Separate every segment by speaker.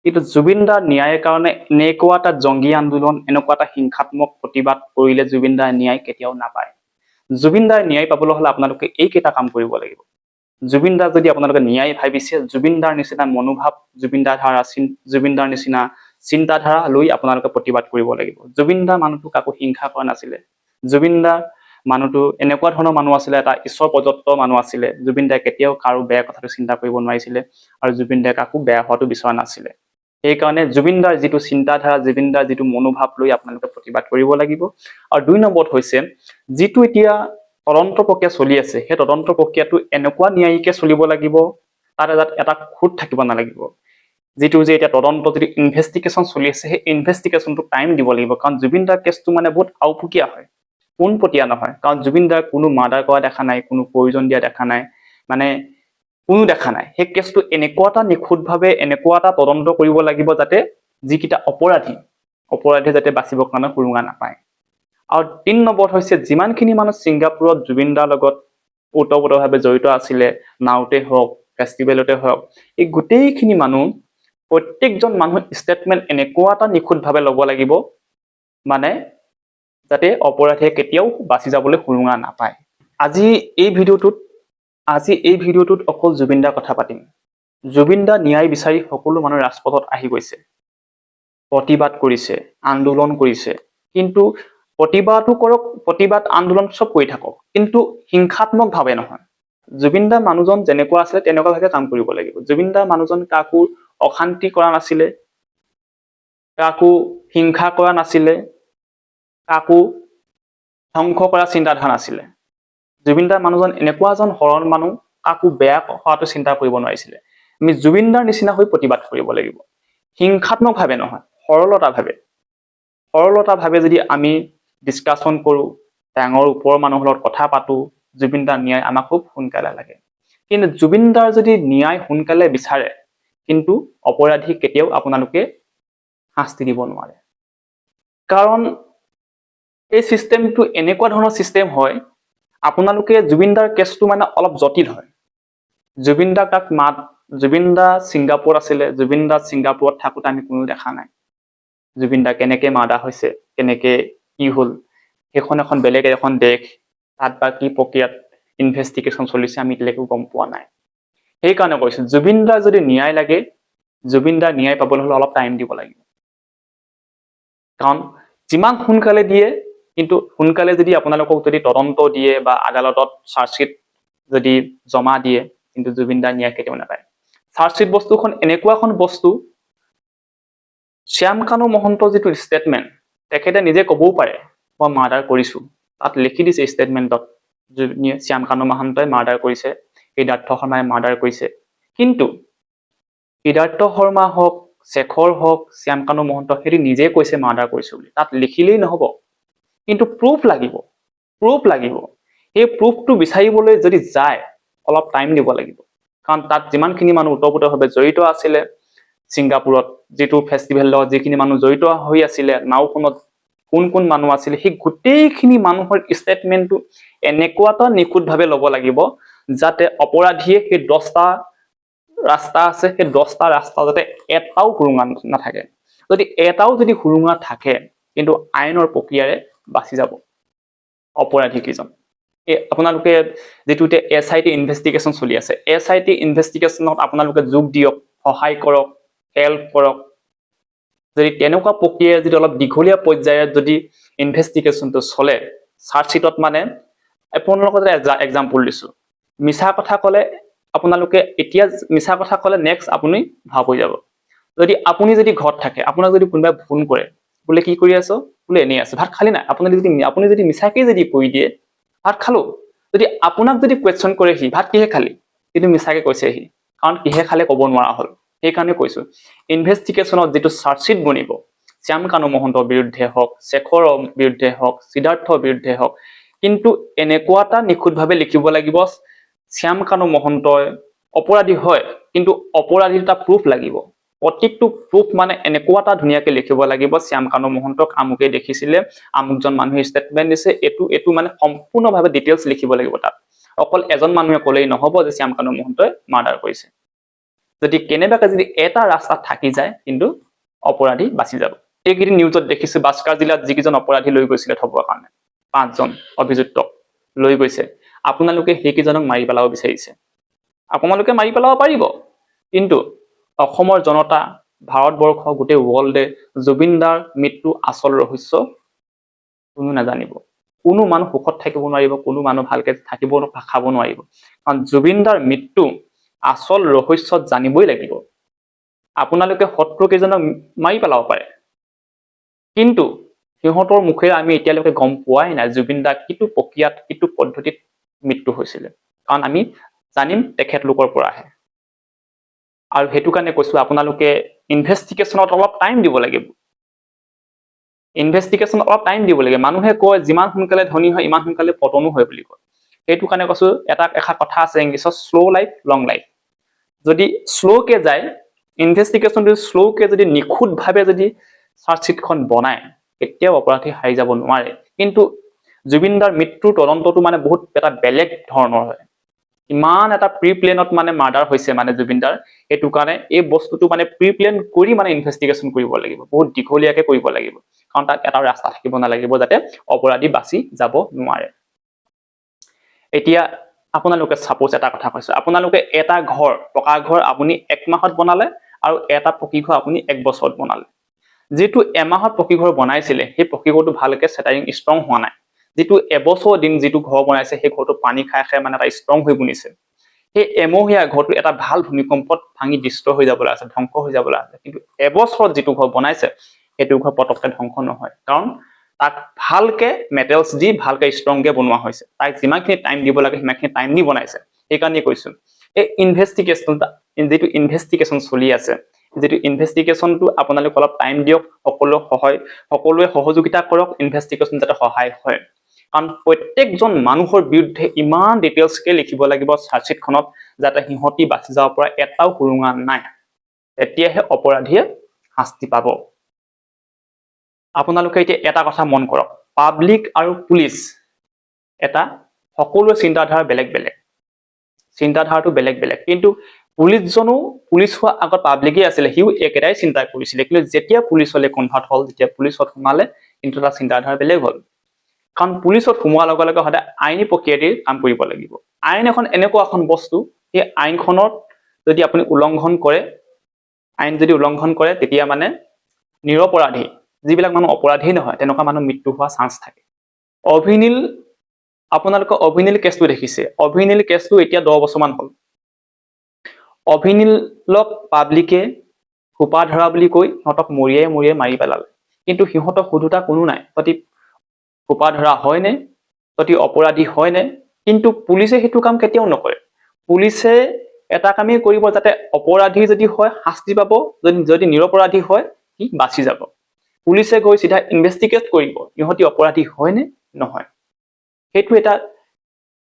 Speaker 1: কিন্তু জুবিন দাৰ ন্যায়ৰ কাৰণে এনেকুৱা এটা জংগী আন্দোলন এনেকুৱা এটা হিংসাত্মক প্ৰতিবাদ কৰিলে জুবিন দাৰ ন্যায় কেতিয়াও নাপায়। জুবিন দাৰ ন্যায় পাবলৈ হলে আপোনালোকে এইকেইটা কাম কৰিব লাগিব। জুবিন দাৰ যদি আপোনালোকে ন্যায় ভাবিছে, জুবিন দাৰ নিচিনা মনোভাৱ, জুবিন দাৰ নিচিনা চিন্তাধাৰা লৈ আপোনালোকে প্ৰতিবাদ কৰিব লাগিব। জুবিন দাৰ মানুহটো কাকো হিংসা কৰা নাছিলে। জুবিন দাৰ মানুহটো এনেকুৱা ধৰণৰ মানুহ আছিলে, এটা ঈশ্বৰ প্ৰদত্ত মানুহ আছিলে। জুবিন দাই কেতিয়াও কাৰো বেয়া কথাটো চিন্তা কৰিব নোৱাৰিছিলে আৰু জুবিন দাই কাকো বেয়া হোৱাটো বিচৰা নাছিলে। সেইকাৰণে জুবিন দাৰ যিটো চিন্তাধাৰা, জুবিন দাৰ যিটো মনোভাৱ লৈ আপোনালোকে প্ৰতিবাদ কৰিব লাগিব। আৰু ২ নম্বৰত হৈছে, যিটো এতিয়া তদন্ত প্ৰক্ৰিয়া চলি আছে, সেই তদন্ত প্ৰক্ৰিয়াটো এনেকুৱা ন্যায়িকে চলিব লাগিব, তাত এটা খুঁত থাকিব নালাগিব। যিটো যে এতিয়া তদন্ত যদি ইনভেষ্টিগেশ্যন চলি আছে, সেই ইনভেষ্টিগেশ্যনটো টাইম দিব লাগিব। কাৰণ জুবিন দাৰ কেছটো মানে বহুত আওপুকীয়া হয়, পোনপটীয়া নহয়। কাৰণ জুবিন দাৰ কোনো মাৰ্ডাৰ কৰা দেখা নাই, কোনো প্ৰয়োজন দিয়া দেখা নাই, মানে কোনো দেখা নাই। সেই কেছটো এনেকুৱা এটা নিখুঁতভাৱে এনেকুৱা এটা তদন্ত কৰিব লাগিব যাতে যিকেইটা অপৰাধী যাতে বাচিবৰ কাৰণে সুৰুঙা নাপায়। আৰু ৩ নম্বৰত হৈছে, যিমানখিনি মানুহ ছিংগাপুৰত জুবিন দাৰ লগত ওতঃপ্ৰোতভাৱে জড়িত আছিলে, নাওতে হওক, ফেষ্টিভেলতে হওক, এই গোটেইখিনি মানুহ, প্ৰত্যেকজন মানুহৰ ষ্টেটমেণ্ট এনেকুৱা এটা নিখুঁতভাৱে ল'ব লাগিব মানে যাতে অপৰাধীয়ে কেতিয়াও বাচি যাবলৈ সুৰুঙা নাপায়। আজি এই ভিডিঅ'টোত অকল জুবিন দাৰ কথা পাতিম। জুবিন দাৰ ন্যায় বিচাৰি সকলো মানুহ ৰাজপথত আহি গৈছে, প্ৰতিবাদ কৰিছে, আন্দোলন কৰিছে। কিন্তু প্ৰতিবাদো কৰক, প্ৰতিবাদ আন্দোলন চব কৰি থাকক, কিন্তু হিংসাত্মকভাৱে নহয়। জুবিন দাৰ মানুহজন যেনেকুৱা আছিলে তেনেকুৱাভাৱে কাম কৰিব লাগিব। জুবিন দাৰ মানুহজন কাকো অশান্তি কৰা নাছিলে, কাকো হিংসা কৰা নাছিলে, কাকো ধ্বংস কৰা চিন্তাধাৰা নাছিলে। জুবিন দাৰ মানুহজন এনেকুৱা এজন সৰল মানুহ, কাকো বেয়া হোৱাটো চিন্তা কৰিব নোৱাৰিছিলে। আমি জুবিন দাৰ নিচিনা হৈ প্ৰতিবাদ কৰিব লাগিব, হিংসাত্মকভাৱে নহয়, সৰলতাভাৱে যদি আমি ডিছকাশ্যন কৰোঁ, ডাঙৰ ওপৰৰ মানুহৰ লগত কথা পাতোঁ, জুবিন দাৰ ন্যায় আমাক খুব সোনকালে লাগে। কিন্তু জুবিন দাৰ যদি ন্যায় সোনকালে বিচাৰে, কিন্তু অপৰাধীক কেতিয়াও আপোনালোকে শাস্তি দিব নোৱাৰে। কাৰণ এই চিষ্টেমটো এনেকুৱা ধৰণৰ চিষ্টেম হয়, আপোনালোকে জুবিন দাৰ কেছটো মানে অলপ জটিল হয়। জুবিন দা ছিংগাপুৰত আছিলে, জুবিন দা ছিংগাপুৰত থাকোঁতে আমি কোনো দেখা নাই। জুবিন দা কেনেকে মাৰ্ডাৰ হৈছে, কেনেকে কি হ'ল, সেইখন এখন বেলেগ এখন দেশ, তাত বা কি প্ৰক্ৰিয়াত ইনভেষ্টিগেশ্যন চলিছে আমি এতিয়ালৈকে গম পোৱা নাই। সেইকাৰণে কৈছো, জুবিন দাৰ যদি ন্যায় লাগে, জুবিন দাৰ ন্যায় পাবলৈ হ'লে অলপ টাইম দিব লাগিব। কাৰণ যিমান সোনকালে দিয়ে, কিন্তু সোনকালে যদি আপোনালোকক যদি তদন্ত দিয়ে বা আদালতত চাৰ্জশ্বিট যদি জমা দিয়ে, কিন্তু জুবিন দাৰ ন্যায় কেতিয়াও নাপায়। চাৰ্জশ্বিট বস্তুখন এনেকুৱা এখন বস্তু, শ্যাম কানু মহন্তৰ যিটো ষ্টেটমেণ্ট, তেখেতে নিজে ক'বও পাৰে মই মাৰ্ডাৰ কৰিছো, তাত লিখি দিছে ষ্টেটমেণ্টত শ্যাম কানু মহন্তই মাৰ্ডাৰ কৰিছে, সিদ্ধাৰ্থ শৰ্মাই মাৰ্ডাৰ কৰিছে। কিন্তু সিদ্ধাৰ্থ শৰ্মা হওক, শেখৰ হওক, শ্যাম কানু মহন্ত সেইটো নিজে কৈছে মাৰ্ডাৰ কৰিছো বুলি। তাত লিখিলেই নহব, কিন্তু প্ৰুফ লাগিব। সেই প্ৰুফটো বিচাৰিবলৈ যদি যায়, অলপ টাইম দিব লাগিব। কাৰণ তাত যিমানখিনি মানুহ ওতঃপ্ৰোতভাৱে জড়িত আছিলে, ছিংগাপুৰত যিটো ফেষ্টিভেল লগত যিখিনি মানুহ জড়িত হৈ আছিলে, নাওখনত কোন মানুহ আছিলে, সেই গোটেইখিনি মানুহৰ ষ্টেটমেণ্টটো এনেকুৱা এটা নিখুঁতভাৱে ল'ব লাগিব যাতে অপৰাধীয়ে সেই 10টা ৰাস্তা আছে, সেই 10টা ৰাস্তা যাতে এটাও সুৰুঙা নাথাকে। যদি এটাও যদি সুৰুঙা থাকে, কিন্তু আইনৰ প্ৰক্ৰিয়াৰে বাচি যাব অপৰাধী কেইজন। আপোনালোকে যিটো এতিয়া SIT ইনভেষ্টিগেশ্যন চলি আছে, SIT ইনভেষ্টিগেশ্যনত আপোনালোকে যোগ দিয়ক, সহায় কৰক, হেল্প কৰক। যদি তেনেকুৱা প্ৰক্ৰিয়াৰে যদি অলপ দীঘলীয়া পৰ্যায়ত যদি ইনভেষ্টিগেশ্যনটো চলে, চাৰ্জশ্বিটত মানে আপোনালোকৰ এক্সাম্পল দিছো, মিছা কথা ক'লে আপোনালোকে এতিয়া মিছা কথা ক'লে নেক্সট আপুনি ভাব হৈ যাব। যদি আপুনি যদি ঘৰত থাকে, আপোনাক যদি কোনোবাই ফোন কৰে, বোলে কি কৰি আছো, বোলে এনেই আছে, ভাত খালি নাই, আপুনি যদি মিছাকে যদি কৈ দিয়ে ভাত খালো, যদি আপোনাক যদি কুৱেশ্যন কৰে সি ভাত কিহে খালি, কিন্তু মিছাকে কৈছে সি, কাৰণ কিহে খালে ক'ব নোৱাৰা হ'ল। সেইকাৰণে কৈছো, ইনভেষ্টিগেশ্যনত যিটো চাৰ্জশ্বিট বনিব, শ্যাম কানু মহন্তৰ বিৰুদ্ধে হওক, শেখৰৰ বিৰুদ্ধে হওক, সিদ্ধাৰ্থৰ বিৰুদ্ধে হওক, কিন্তু এনেকুৱা এটা নিখুঁতভাৱে লিখিব লাগিব, শ্যাম কানু মহন্তই অপৰাধী হয়, কিন্তু অপৰাধীৰ এটা প্ৰুফ লাগিব। প্ৰত্যেকটো প্ৰুফ মানে এনেকুৱা এটা ধুনীয়াকে লিখিব লাগিব, শ্যাম কানু মহন্তক আমুকে দেখিছিলে, আমুকজন মানুহে ষ্টেটমেণ্ট দিছে, এইটো মানে সম্পূৰ্ণভাৱে ডিটেইলছ লিখিব লাগিব তাত। অকল এজন মানুহে ক'লেই নহব যে শ্যাম কানু মহন্তই মাৰ্ডাৰ কৰিছে। যদি কেনেবাকৈ যদি এটা ৰাস্তাত থাকি যায় কিন্তু অপৰাধী বাচি যাব। এইকেইদিন নিউজত দেখিছো বাস্কাৰ জিলাত যিকেইজন অপৰাধী লৈ গৈছিলে থবৰ কাৰণে 5জন অভিযুক্ত লৈ গৈছে, আপোনালোকে সেইকেইজনক মাৰি পেলাব বিচাৰিছে। আপোনালোকে মাৰি পেলাব পাৰিব, কিন্তু অসমৰ জনতা, ভাৰতবৰ্ষ, গোটেই ৱৰ্ল্ডে জুবিন দাৰ মৃত্যু আচল ৰহস্য কোনো নাজানিব। কোনো মানুহ সুখত থাকিব নোৱাৰিব, কোনো মানুহ ভালকে থাকিব খাব নোৱাৰিব, কাৰণ জুবিন দাৰ মৃত্যু আচল ৰহস্যত জানিবই লাগিব। আপোনালোকে শত্ৰু কেইজনক মাৰি পেলাব পাৰে, কিন্তু সিহঁতৰ মুখেৰে আমি এতিয়ালৈকে গম পোৱাই নাই জুবিন দা কিটো প্ৰক্ৰিয়াত কিটো পদ্ধতিত মৃত্যু হৈছিলে, কাৰণ আমি জানিম তেখেতলোকৰ পৰাহে। আৰু সেইটো কাৰণে কৈছো আপোনালোকে ইনভেষ্টিগেশ্যনত অলপ টাইম দিব লাগিব। ইনভেষ্টিগেশ্যন অলপ টাইম দিব লাগে। মানুহে কয় যিমান সোনকালে ধনী হয় ইমান সোনকালে পতনো হয় বুলি কয়। সেইটো কাৰণে কৈছো এটা কথা আছে ইংলিছত, শ্ল' লাইফ লং লাইফ। যদি শ্ল'কে যায় ইনভেষ্টিগেশ্যন, যদি শ্ল'কে যদি নিখুঁতভাৱে যদি চাৰ্জশ্বিটখন বনায় কেতিয়াও অপৰাধী হাৰি যাব নোৱাৰে। কিন্তু জুবিন দাৰ মৃত্যুৰ তদন্তটো মানে বহুত এটা বেলেগ ধৰণৰ হয়। ইমান এটা প্ৰি প্লেনত মানে মাৰ্ডাৰ হৈছে মানে জুবিন দাৰ, সেইটো কাৰণে এই বস্তুটো মানে প্ৰি প্লেন কৰি মানে ইনভেষ্টিগেশ্যন কৰিব লাগিব, বহুত দীঘলীয়াকে কৰিব লাগিব, কাৰণ তাত এটা ৰাস্তা থাকিব নালাগিব যাতে অপৰাধী বাচি যাব নোৱাৰে। এতিয়া আপোনালোকে সাপোজ এটা কথা কৈছো, আপোনালোকে এটা ঘৰ পকা ঘৰ আপুনি 1 মাহত বনালে আৰু এটা পকী ঘৰ আপুনি 1 বছৰত বনালে। যিটো এমাহত পকী ঘৰ বনাইছিলে সেই পকী ঘৰটো ভালকে চেটাৰিং ষ্ট্ৰং হোৱা নাই। যিটো এবছৰ দিন যিটো ঘৰ বনাইছে সেই ঘৰটো পানী খাই খাই মানে এটা ষ্ট্ৰং হৈ বনিছে। সেই এমহীয়া ঘৰটো এটা ভাল ভূমিকম্পত ভাঙি ডিষ্ট্ৰয় হৈ যাবলৈ আছে, ধ্বংস হৈ যাবলৈ আছে। কিন্তু এবছৰত যিটো ঘৰ বনাইছে সেইটো ঘৰ পটককে ধ্বংস নহয়, কাৰণ তাক ভালকে মেটেলছ দি ভালকে ষ্ট্ৰংকে বনোৱা হৈছে। তাক যিমানখিনি টাইম দিব লাগে সিমানখিনি টাইম দি বনাইছে। সেইকাৰণে কৈছো এই যিটো ইনভেষ্টিগেশ্যন চলি আছে, যিটো ইনভেষ্টিগেশ্যনটো আপোনালোকে অলপ টাইম দিয়ক, সকলোৱে সহযোগিতা কৰক, ইনভেষ্টিগেশ্যন যাতে সহায় হয়। কাৰণ প্ৰত্যেকজন মানুহৰ বিৰুদ্ধে ইমান ডিটেইলছকে লিখিব লাগিব চাৰ্জশ্বিটখনত যাতে সিহঁতি বাচি যাব পৰা এটাও সুৰুঙা নাই, তেতিয়াহে অপৰাধীয়ে শাস্তি পাব। আপোনালোকে এতিয়া এটা কথা মন কৰক, পাব্লিক আৰু পুলিচ এটা সকলোৰে চিন্তাধাৰা বেলেগ বেলেগ, চিন্তাধাৰাটো বেলেগ বেলেগ। কিন্তু পুলিচ হোৱা আগত পাব্লিকে আছিলে, সিও একেটাই চিন্তা কৰিছিলে। কিন্তু যেতিয়া পুলিচলৈ কনভাৰ্ট হ'ল, যেতিয়া পুলিচত সোমালে, কিন্তু তাৰ চিন্তাধাৰা বেলেগ হ'ল। কাৰণ পুলিচত সোমোৱাৰ লগে লগে সদায় আইনী প্ৰক্ৰিয়াতে কাম কৰিব লাগিব। আইন এখন এনেকুৱা এখন বস্তু, সেই আইনখনত যদি আপুনি উলংঘন কৰে তেতিয়া মানে নিৰপৰাধী, যিবিলাক মানুহ অপৰাধী নহয় তেনেকুৱা মানুহ মৃত্যু হোৱা চান্স থাকে। আপোনালোকে অভিনীল কেছটো দেখিছে। অভিনীল কেছটো এতিয়া 10 বছৰমান হ'ল। অভিনীলক পাব্লিকে সোপা ধৰা বুলি কৈ সিহঁতক মৰিয়াই মাৰি পেলালে, কিন্তু সিহঁতক সোধোতা কোনো নাই তহঁতি সোপা ধৰা হয়নে, তহঁতি অপৰাধী হয়নে। কিন্তু পুলিচে সেইটো কাম কেতিয়াও নকৰে। পুলিচে এটা কামেই কৰিব, যাতে অপৰাধী যদি হয় শাস্তি পাব, যদি নিৰপৰাধী হয় সি বাচি যাব। পুলিচে গৈ চিধা ইনভেষ্টিগেট কৰিব ইহঁতি অপৰাধী হয়নে নহয়। সেইটো এটা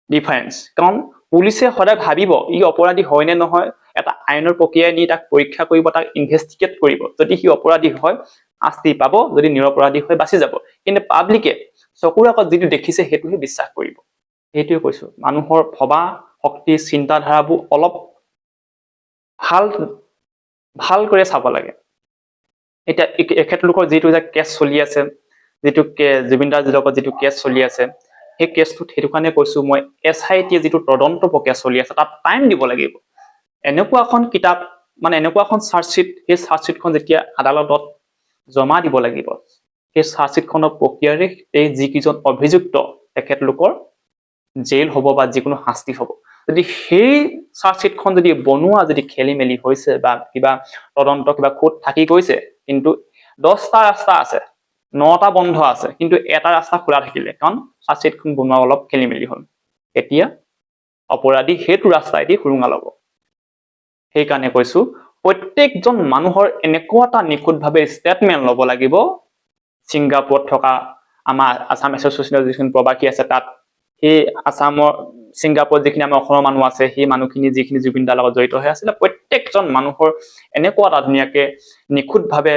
Speaker 1: ডিফাৰেন্স, কাৰণ পুলিচে সদায় ভাবিব ই অপৰাধী হয় নে নহয়, এটা আইনৰ প্ৰক্ৰিয়াই নি তাক পৰীক্ষা কৰিব, তাক ইনভেষ্টিগেট কৰিব। যদি সি অপৰাধী হয় শাস্তি পাব, যদি নিৰপৰাধী হয় বাচি যাব। কিন্তু পাব্লিকে চকুৰ আগত যিটো দেখিছে সেইটোহে বিশ্বাস কৰিব। সেইটোৱে কৈছো, মানুহৰ ভবা শক্তি চিন্তাধাৰাবোৰ অলপ ভালকৈ চাব লাগে। এতিয়া এখেতলোকৰ যিটো কেছ চলি আছে, জুবিন দাৰ লগত যিটো কেছ চলি আছে, সেই কেছটোত সেইটো কাৰণে কৈছো মই, SIT যিটো তদন্ত প্ৰক্ৰিয়া চলি আছে তাত টাইম দিব লাগিব। এনেকুৱা এখন কিতাপ মানে এনেকুৱা এখন চাৰ্জশ্বিট, সেই চাৰ্জশ্বিটখন যেতিয়া আদালতত জমা দিব লাগিব, সেই চাৰ্জশ্বিটখনৰ প্ৰক্ৰিয়াৰে এই যিকেইজন অভিযুক্ত তেখেতলোকৰ জেইল হ'ব বা যিকোনো শাস্তি হ'ব। যদি সেই চাৰ্জশ্বিটখন যদি বনোৱা যদি খেলি মেলি হৈছে বা কিবা তদন্ত কিবা খুঁত থাকি গৈছে, কিন্তু 10টা ৰাস্তা আছে, 9টা বন্ধ আছে, কিন্তু এটা ৰাস্তা খোলা থাকিলে, কাৰণ চাৰ্জশ্বিটখন বনোৱা অলপ খেলি মেলি হ'ল, এতিয়া অপৰাধী সেইটো ৰাস্তাইদি সুৰুঙা ল'ব। সেইকাৰণে কৈছো প্ৰত্যেকজন মানুহৰ এনেকুৱা এটা নিখুঁতভাৱে ষ্টেটমেন্ট ল'ব লাগিব। ছিংগাপুৰত থকা আমাৰ আছাম এছ'চিয়েশ্যনৰ যিখিনি প্ৰবাসী আছে, তাত সেই ছিংগাপুৰত যিখিনি আমাৰ অসমৰ মানুহ আছে, সেই মানুহখিনি যিখিনি জুবিন দাৰ লগত জড়িত হৈ আছিলে, প্ৰত্যেকজন মানুহৰ এনেকুৱা এটা ধুনীয়াকে নিখুঁতভাৱে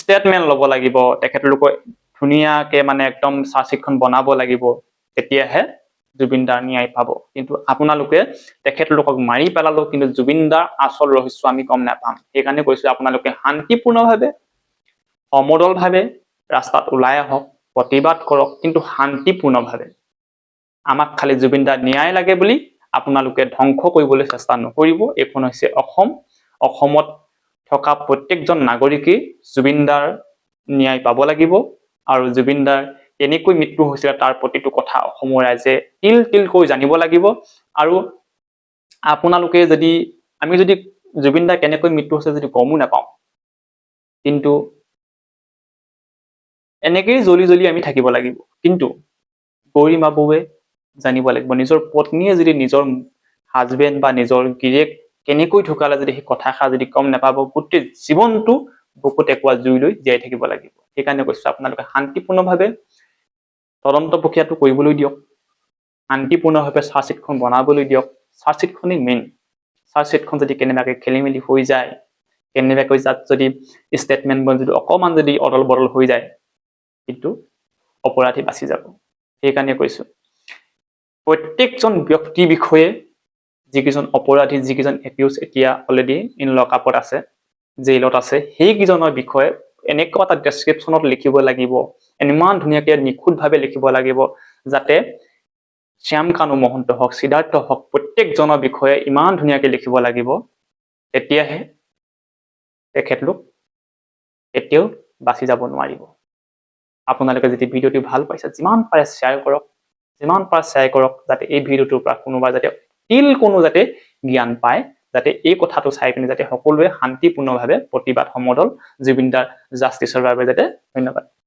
Speaker 1: ষ্টেটমেন্ট ল'ব লাগিব। তেখেতলোকৰ ধুনীয়াকে মানে একদম চাৰ্জশ্বিটখন বনাব লাগিব, তেতিয়াহে জুবিন দাৰ ন্যায় পাব। কিন্তু আপোনালোকে তেখেতলোকক মাৰি পেলালো, কিন্তু জুবিন দাৰ আচল ৰহস্য আমি গম নাপাম। সেইকাৰণে কৈছো আপোনালোকে শান্তিপূৰ্ণভাৱে সমদলভাৱে ৰাস্তাত ওলাই আহক, প্ৰতিবাদ কৰক, কিন্তু শান্তিপূৰ্ণভাৱে। আমাক খালি জুবিন দাৰ ন্যায় লাগে বুলি আপোনালোকে ধ্বংস কৰিবলৈ চেষ্টা নকৰিব। এইখন হৈছে অসম। অসমত থকা প্ৰত্যেকজন নাগৰিকেই জুবিন দাৰ ন্যায় পাব লাগিব। আৰু জুবিন দাৰ কেনেকৈ মৃত্যু হৈছিলে তাৰ প্ৰতিটো কথা অসমৰ ৰাইজে তিল তিলকৈ জানিব লাগিব। আৰু আপোনালোকে যদি আমি যদি জুবিন দাৰ কেনেকৈ মৃত্যু হৈছে যদি গমো নাপাওঁ, কিন্তু এনেকেই জ্বলি জ্বলি আমি থাকিব লাগিব। কিন্তু গৰিমা বৌৱে জানিব লাগিব, নিজৰ পত্নীয়ে যদি নিজৰ হাজবেণ্ড বা নিজৰ গিৰিয়েক কেনেকৈ ঢুকালে যদি সেই কথাষাৰ যদি গম নাপাব, গোটেই জীৱনটো বুকুত একোৱা জুই লৈ জীয়াই থাকিব লাগিব। সেইকাৰণে কৈছো আপোনালোকে শান্তিপূৰ্ণভাৱে তদন্ত প্ৰক্ৰিয়াটো কৰিবলৈ দিয়ক, শান্তিপূৰ্ণভাৱে চাৰ্জশ্বিটখন বনাবলৈ দিয়ক। চাৰ্জশ্বিটখনেই মেইন। চাৰ্জশ্বিটখন যদি কেনেবাকৈ খেলি মেলি হৈ যায়, কেনেবাকৈ তাত যদি ষ্টেটমেণ্টবোৰ যদি অকণমান যদি অদল বদল হৈ যায়, কিন্তু অপৰাধী বাচি যাব। সেইকাৰণে কৈছো প্ৰত্যেকজন ব্যক্তিৰ বিষয়ে যিকেইজন অপৰাধী, যিকেইজন একিউজ এতিয়া অলৰেডি ইন লকআপত আছে, জেইলত আছে, সেইকেইজনৰ বিষয়ে এনেকুৱা এটা ডেছক্ৰিপশ্যনত লিখিব লাগিব, ইমান ধুনীয়াকৈ নিখুঁতভাৱে লিখিব লাগিব, যাতে শ্যাম কানু মহন্ত হওক, সিদ্ধাৰ্থ হওক, প্ৰত্যেকজনৰ বিষয়ে ইমান ধুনীয়াকৈ লিখিব লাগিব, তেতিয়াহে তেখেতলোক এতিয়াও বাচি যাব নোৱাৰিব। আপোনালোকে যদি ভিডিঅ'টো ভাল পাইছে, যিমান পাৰে শ্বেয়াৰ কৰক, যিমান পাৰে শ্বেয়াৰ কৰক, যাতে এই ভিডিঅ'টোৰ পৰা কোনোবা যাতে কোনো যাতে জ্ঞান পায়, যাতে এই কথাটো চাই পিনে যাতে সকলোৱে শান্তিপূৰ্ণভাৱে প্ৰতিবাদ সমদল জুবিন দাৰ জাষ্টিছৰ বাবে যাতে। ধন্যবাদ।